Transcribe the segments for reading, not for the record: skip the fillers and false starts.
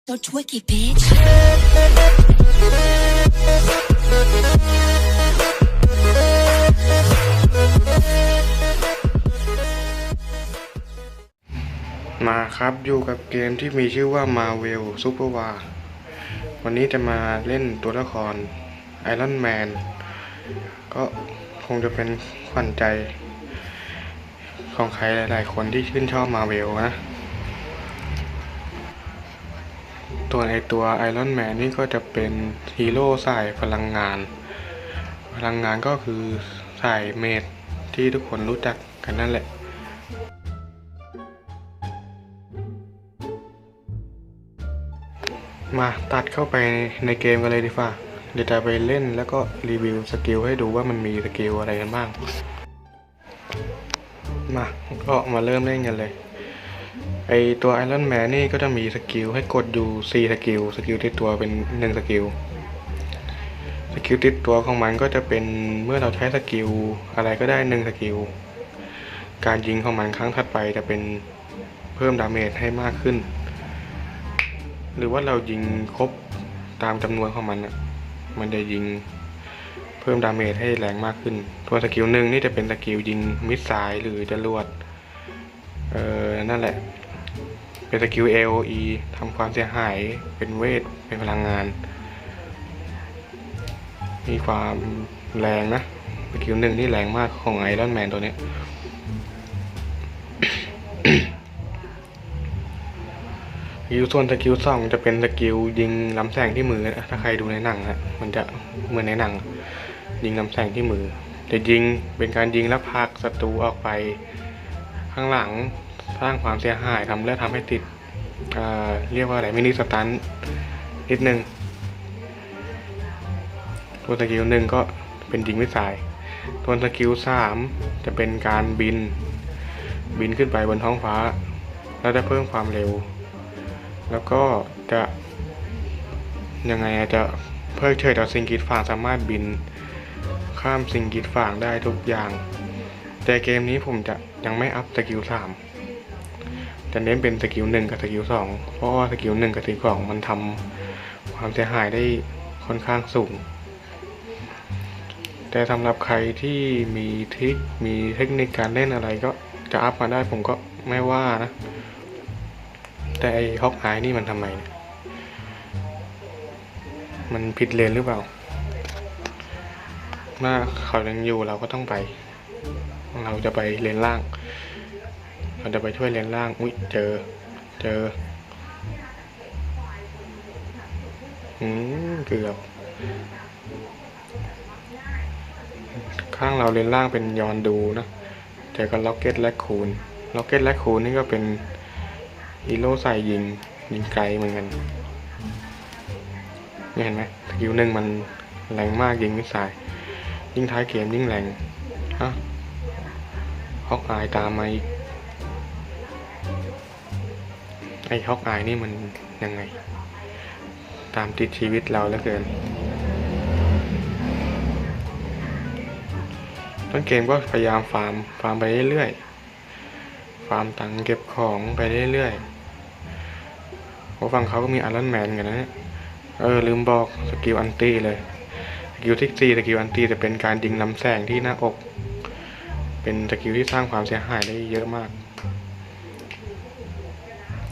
So twicky, bitch. มาครับอยู่กับเกมที่มีชื่อว่า Marvel Super War วันนี้จะมาเล่นตัวละคร Iron Man ก็คงจะเป็นขวัญใจของใครหลายๆคนที่ชื่นชอบ Marvel นะตัวIron Man นี่ก็จะเป็นฮีโร่สายพลังงานก็คือสายเมจที่ทุกคนรู้จักกันนั่นแหละมาตัดเข้าไปในเกมกันเลยดีกว่าเดี๋ยวจะไปเล่นแล้วก็รีวิวสกิลให้ดูว่ามันมีสกิลอะไรกันบ้างก็มาเริ่มเล่นกันเลยไอตัว Iron Man นี่ก็จะมีสกิลให้กดอยู่4สกิลติดตัวเป็น1สกิลติดตัวของมันก็จะเป็นเมื่อเราใช้สกิลอะไรก็ได้1สกิลการยิงของมันครั้งถัดไปจะเป็นเพิ่มดาเมจให้มากขึ้นหรือว่าเรายิงครบตามจำนวนของมันมันจะยิงเพิ่มดาเมจให้แรงมากขึ้นตัวสกิลหนึ่งนี่จะเป็นสกิลยิงมิสไซล์หรือจรวดนั่นแหละเป็นสกิล AOE ทำความเสียหายเป็นเวทเป็นพลังงานมีความแรงนะสกิลหนึ่งนี่แรงมากของไอรอนแมนตัวนี้ส่วนสกิล2จะเป็นสกิลยิงลำแสงที่มือถ้าใครดูในหนังมันจะเหมือนในหนังยิงลำแสงที่มือจะยิงเป็นการยิงแล้วพากศัตรูออกไปข้างหลังสร้างความเสียหายทำให้ติดเรียกว่าอะไรมินิสตันนิดนึงตัวสกิล1ก็เป็นยิงมิสไซล์ตัวสกิล3จะเป็นการบินขึ้นไปบนท้องฟ้าแล้วจะเพิ่มความเร็วแล้วก็จะยังไงจะเพิกเฉยต่อสิ่งกีดขวางสามารถบินข้ามสิ่งกีดขวางได้ทุกอย่างแต่เกมนี้ผมจะยังไม่อัพสกิล3จะเน้นเป็นสกิล1กับสกิล2เพราะว่าสกิล1กับสกิล2มันทำความเสียหายได้ค่อนข้างสูงแต่สำหรับใครที่มีเทคนิคการเล่นอะไรก็จะอัพมาได้ผมก็ไม่ว่านะแต่ไอ้ฮอกอายนี่มันทำไมเนี่ยมันผิดเลนหรือเปล่าถ้าเขายังอยู่เราก็ต้องไปเราจะไปเลนล่างเราจะไปช่วยเลนล่างอุ้ยเจอเกือบข้างเราเลนล่างเป็นยอนดูนะเจอกับล็อกเก็ตและคูนนี่ก็เป็นฮีโร่ใส่ยิงไกลเหมือนกันนี่เห็นไหมสกิล1มันแรงมากยิงมิสไซล์ยิ่งท้ายเกมยิ่งแรงฮอกอายตามมาอีกไอ้ฮอกอายนี่มันยังไงตามติดชีวิตเราเหลือเกินต้นเกมก็พยายามฟาร์มไปเรื่อยๆฟาร์มตังเก็บของไปเรื่อยๆเพราะฝั่งเขาก็มีไอรอนแมนกันนะลืมบอกสกิลอันตี้เลยสกิลที่4สกิลอันตี้จะเป็นการยิงลำแสงที่หน้าอกเป็นสกิลที่สร้างความเสียหายได้เยอะมาก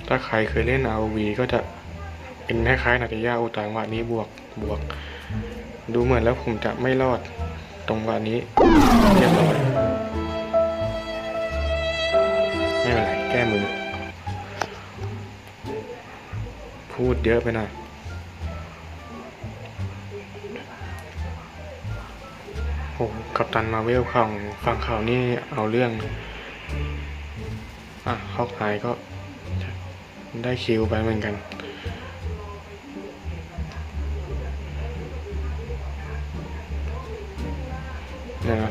ถ้าใครเคยเล่น ROV ก็จะเป็นคล้ายๆนาตยาอุตจังหวะนี้บวกดูเหมือนแล้วผมจะไม่รอดตรงวันนี้เรียบร้อยไม่เป็นไรแก้มือพูดเยอะไปหน่อยโอ้กัปตันมาเวลของฝั่งเขานี่เอาเรื่องฮอกอายก็ได้คิวไปเหมือนกัน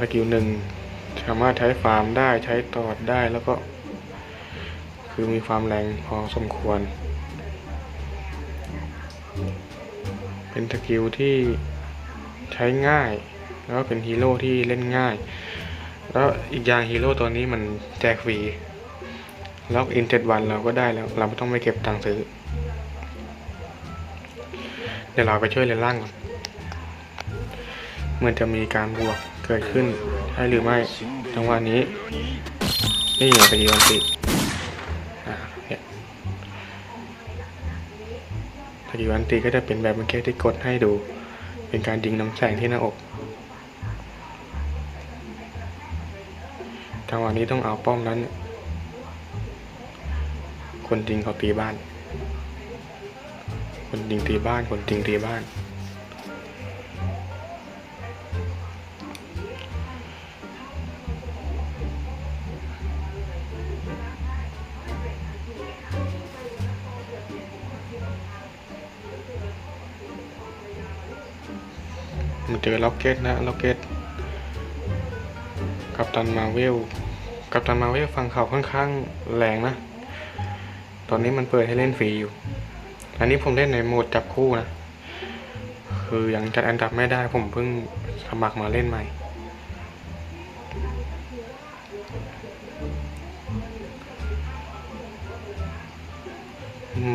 สกิล1สามารถใช้ฟาร์มได้ใช้ตอดได้แล้วก็คือมีความแรงพอสมควรเป็นสกิลที่ใช้ง่ายแล้วเป็นฮีโร่ที่เล่นง่ายแล้วอีกอย่างฮีโร่ตัวนี้มันแจกฟรีล็อกอิน7 วันเราก็ได้แล้วเราไม่ต้องไปเก็บตังค์ซื้อ เดี๋ยวเราไปช่วยเลนล่างก่อนเหมือนจะมีการบวกเกิดขึ้นใช่หรือไม่จังหวะนี้นี่ไงสกิลอันติเนี่ยสกิลอันติก็จะเป็นแบบเมื่อกี้ที่กดให้ดูเป็นการยิงน้ำแสงที่หน้าอกจังหวะนี้ต้องเอาป้อมนั้นคนจริงเขาตีบ้านคนจริงตีบ้านคนจริงตีบ้านมันเจอล็อกเก็ตนะล็อกเก็ตกัปตันมาเวลฝั่งเขาค่อนข้างแรงนะตอนนี้มันเปิดให้เล่นฟรีอยู่อันนี้ผมเล่นในโหมดจับคู่นะคือยังจัดอันดับไม่ได้ผมเพิ่งสมัครมาเล่นใหม่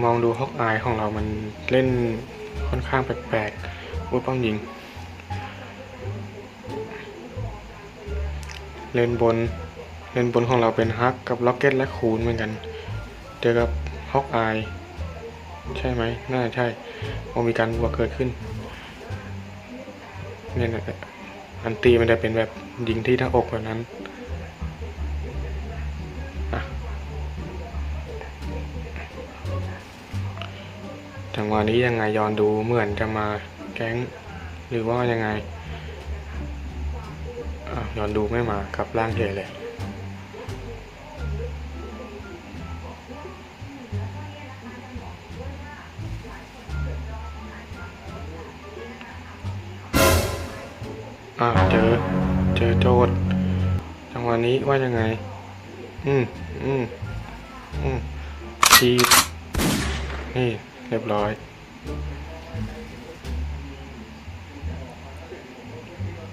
มองดูฮอกอายของเรามันเล่นค่อนข้างแปลกๆว่าป้องยิงเลนบนของเราเป็นฮักกับล็อกเก็ตและคูนเหมือนกันเจอกับฮอกอายใช่ไหมน่าใช่มีการบวกเกิดขึ้นเนี่ยนะอันตีมันจะเป็นแบบยิงที่หน้าอกแบบนั้นจังหวะนี้ยังไงย้อนดูเหมือนจะมาแก๊งหรือว่ายังไงย้อนดูไม่มากับร่างเฉยเลยเจอโจทย์จังหวะนี้ว่ายังไงทีนี่เรียบร้อย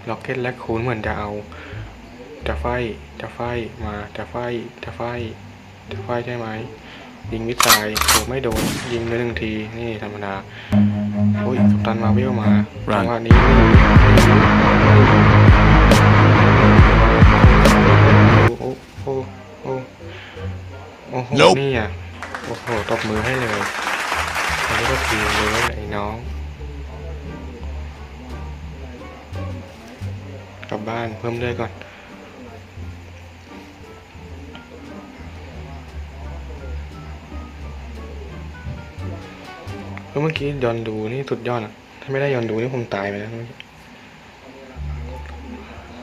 ล็อกเก็ตและคูนเหมือนจะเอาจะไฟมาจะไฟใช่ไหมยิงมิสไซล์โอ้ไม่โดนยิงเลย1 ทีนี่ธรรมดาโอ้ยกัปตันมาเวลมาจังหวะนี้โอ้โหนี่อ่ะโอ้โหตบมือให้เลยอันนี้ก็ทีเลยไอ้น้องกลับบ้านเพิ่มเลือดก่อนเมื่อกี้ย้อนดูนี่สุดยอดอ่ะถ้าไม่ได้ย้อนดูนี่ผมตายไปแล้ว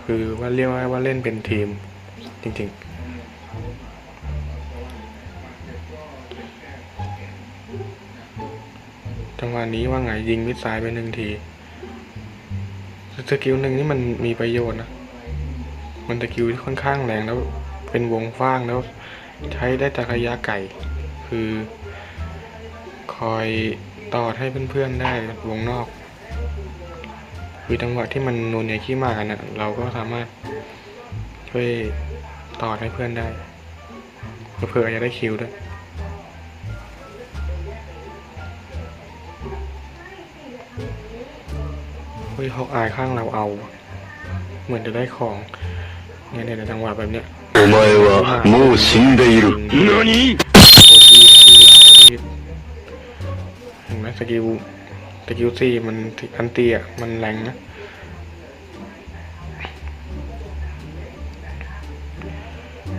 คือว่าเรียกว่าเล่นเป็นทีมจริงๆจังหวะนี้ว่าไงยิงมิดไซล์ไป1 ทีสกิลหนึ่งนี่มันมีประโยชน์นะมันสกิลที่ค่อนข้างแรงแล้วเป็นวงฟ้างแล้วใช้ได้จากระยะไกลคือคอยต่อให้เพื่อนๆได้วงนอกคือจังหวะที่มันโนเนียขี้มากกันนะเราก็สามารถช่วยต่อให้เพื่อนได้เพื่อจะได้คิวด้วยฮอกอายข้างเราเอาเหมือนจะได้ของเนี่ยในจังหวะแบบเนี้ยお前はもう死んでいる何เห็นไหมสกิล4มันอันตีอ่ะมันแรงนะ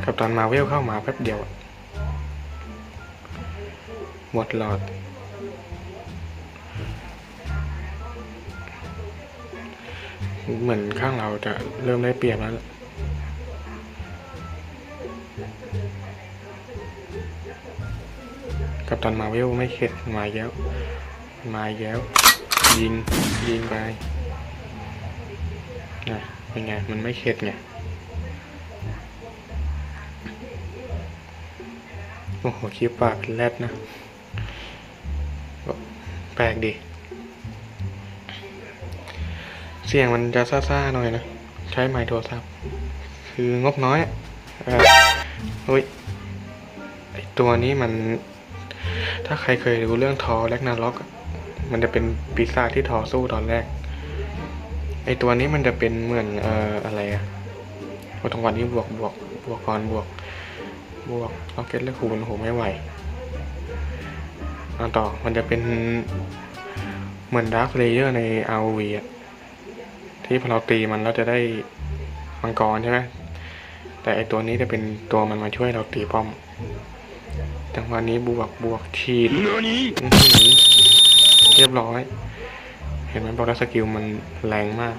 กัปตันมาเวลเข้ามาแป๊บเดียวหมดหลอดเหมือนข้างเราจะเริ่มได้เปรียบแล้วกัปตันมาเวลไม่เข็ดมาแล้วยิงไปนะเป็นไงมันไม่เข็ดไงโอ้โหคิ้วปากแรดนะแปลกดิเสียงมันจะซ่าๆหน่อยนะใช้ไมค์โทรศัพท์คืองบน้อยเฮ้ยไอตัวนี้มันถ้าใครเคยดูเรื่องทอแร็กนาร็อก มันจะเป็นปีศาจที่ต่อสู้ตอนแรกไอตัวนี้มันจะเป็นเหมือนอะไรอะวัตถุวันที่บวกก่อนบวกล็อกเก็ตและคูณโหไม่ไหวต่อมันจะเป็นเหมือนดาร์คเลเยอร์ใน ROV อะที่พอเราตีมันเราจะได้มังกรใช่ไหมแต่ไอตัวนี้จะเป็นตัวมันมาช่วยเราตีป้อมจังหวะนี้บวกฉีดเรียบร้อยเห็นไหมบอกแล้วสกิลมันแรงมาก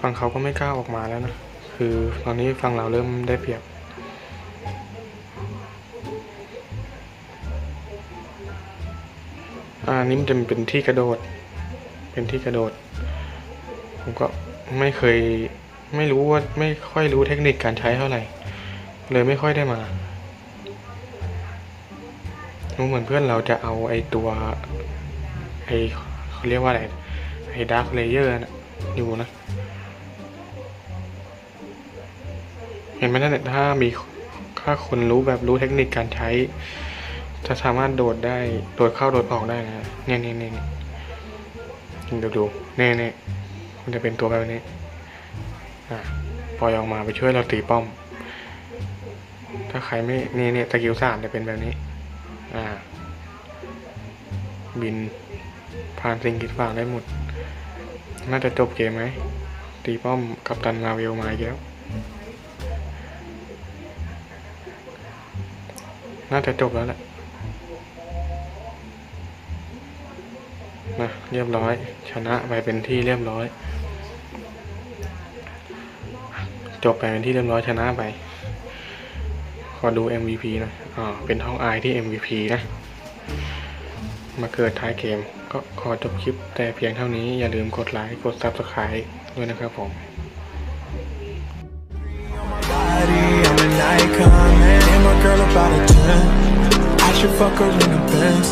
ฝั่งเขาก็ไม่กล้าออกมาแล้วนะคือตอนนี้ฝั่งเราเริ่มได้เปรียบนี่มันจะเป็นที่กระโดดผมก็ไม่รู้ว่าไม่ค่อยรู้เทคนิคการใช้เท่าไหร่เลยไม่ค่อยได้มาเหมือนเพื่อนเราจะเอาไอตัวเขาเรียกว่าอะไรไอดาร์คเลเยอร์นะอยู่นะเห็นไหมนั่นแหละถ้าคนรู้เทคนิคการใช้จะสามารถโดดเข้าโดดออกได้นะเนี่ยดูเนี่ยมันจะเป็นตัวแบบนี้ปล่อยออกมาไปช่วยเราตีป้อมถ้าใครไม่เนี่ยสกิล3จะเป็นแบบนี้บินผ่านสิ่งกีดขวางได้หมดน่าจะจบเกมไหมตีป้อมกับตันมาเวลมาอีกแล้วน่าจะจบแล้วแหละนะเรียบร้อยชนะไปเป็นที่เรียบร้อยจบไปเป็นที่เรียบร้อยชนะไปขอดู MVP หน่อยเป็นท้องอายที่ MVP นะมาเกิดท้ายเกมก็ขอจบคลิปแต่เพียงเท่านี้อย่าลืมกดไลค์กด Subscribe ด้วยนะครับผมI should fuck her in the Benz.